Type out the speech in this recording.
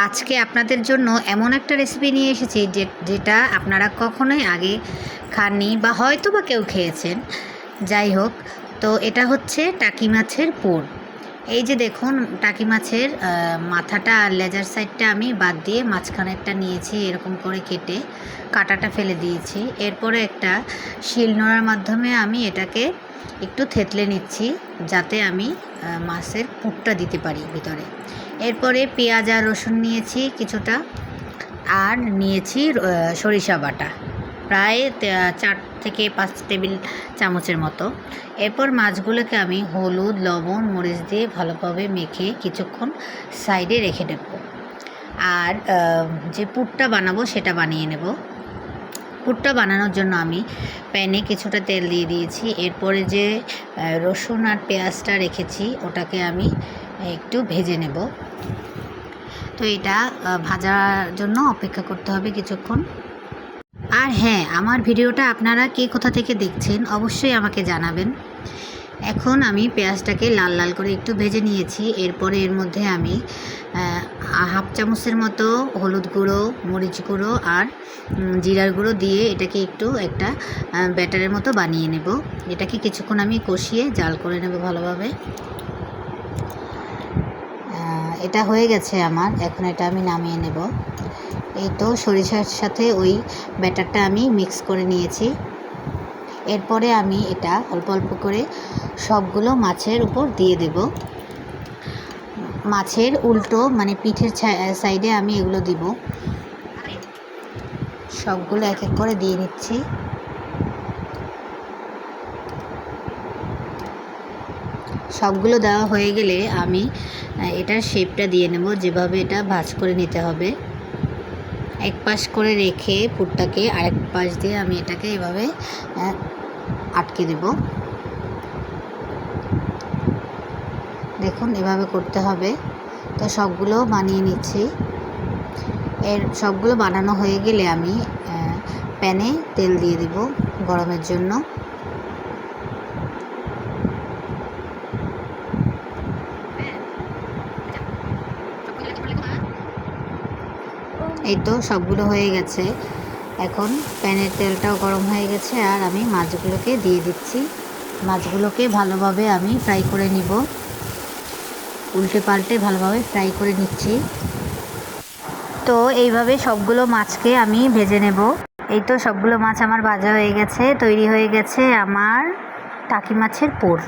আজকে আপনাদের জন্য এমন একটা রেসিপি নিয়ে এসেছি যেটা আপনারা কখনোই আগে খাননি বা হয়তো বা কেউ খেয়েছেন। যাই হোক, তো এটা হচ্ছে টাকি মাছের পোড়। এই যে দেখুন, টাকি মাছের মাথাটা আর লেজার সাইডটা আমি বাদ দিয়ে মাঝখানেরটা নিয়েছি, এরকম করে কেটে কাঁটাটা ফেলে দিয়েছি। এরপরে একটা শিলনোড়ার মাধ্যমে আমি এটাকে একটু থেতলে নিচ্ছি, যাতে আমি মাছের পুরটা দিতে পারি ভিতরে। এরপরে পেঁয়াজ আর রসুন নিয়েছি কিছুটা, আর নিয়েছি সরিষা বাটা প্রায় 4 থেকে 5 টেবিল চামচের মতো। এরপর মাছগুলোকে আমি হলুদ, লবণ, মরিচ দিয়ে ভালোভাবে মেখে কিছুক্ষণ সাইডে রেখে দেব। আর যে পুরটা বানাবো সেটা বানিয়ে নেব। পুরটা বানানোর জন্য আমি প্যানে কিছুটা তেল দিয়ে দিয়েছি। এরপরে যে রসুন আর পেঁয়াজটা রেখেছি ওটাকে আমি একটু ভেজে নেব। তো এটা ভাজার জন্য অপেক্ষা করতে হবে কিছুক্ষণ। আর হ্যাঁ, আমার ভিডিওটা আপনারা কে কোথা থেকে দেখছেন অবশ্যই আমাকে জানাবেন। এখন আমি পেঁয়াজটাকে লাল লাল করে একটু ভেজে নিয়েছি। এরপরে এর মধ্যে আমি হাফ চামচের মতো হলুদ গুঁড়ো, মরিচ গুঁড়ো আর জিরার গুঁড়ো দিয়ে এটাকে একটু একটা ব্যাটারের মতো বানিয়ে নেব। এটাকে কিছুক্ষণ আমি কষিয়ে জাল করে নেব ভালোভাবে। এটা হয়ে গেছে আমার, এখন এটা আমি নামিয়ে নেব। এই তো সরিষার সাথে ওই ব্যাটারটা আমি মিক্স করে নিয়েছি। এরপরে আমি এটা অল্প অল্প করে সবগুলো মাছের উপর দিয়ে দেব। মাছের উল্টো মানে পিঠের সাইডে আমি এগুলো দিব। সবগুলো এক এক করে দিয়ে নিচ্ছি। সবগুলো দেওয়া হয়ে গেলে আমি এটার শেপটা দিয়ে নেব, যেভাবে এটা ভাঁজ করে নিতে হবে। এক পাশ করে রেখে পুরটাকে আরেক পাশ দিয়ে আমি এটাকে এভাবে আটকে দেব। দেখুন, এভাবে করতে হবে। তো সবগুলো বানিয়ে নিচ্ছি। সবগুলো বানানো হয়ে গেলে আমি প্যানে তেল দিয়ে দিব গরমের জন্য। এই তো সবগুলো হয়ে গেছে। এখন প্যানের তেলটাও গরম হয়ে গেছে, আর আমি মাছগুলোকে দিয়ে দিচ্ছি। মাছগুলোকে ভালোভাবে আমি ফ্রাই করে নিব। উল্টে পাল্টে ভালোভাবে ফ্রাই করে নিচ্ছি। তো এইভাবে সবগুলো মাছকে আমি ভেজে নেব। এই তো সবগুলো মাছ আমার ভাজা হয়ে গেছে, তৈরি হয়ে গেছে আমার টাকি মাছের পোড়।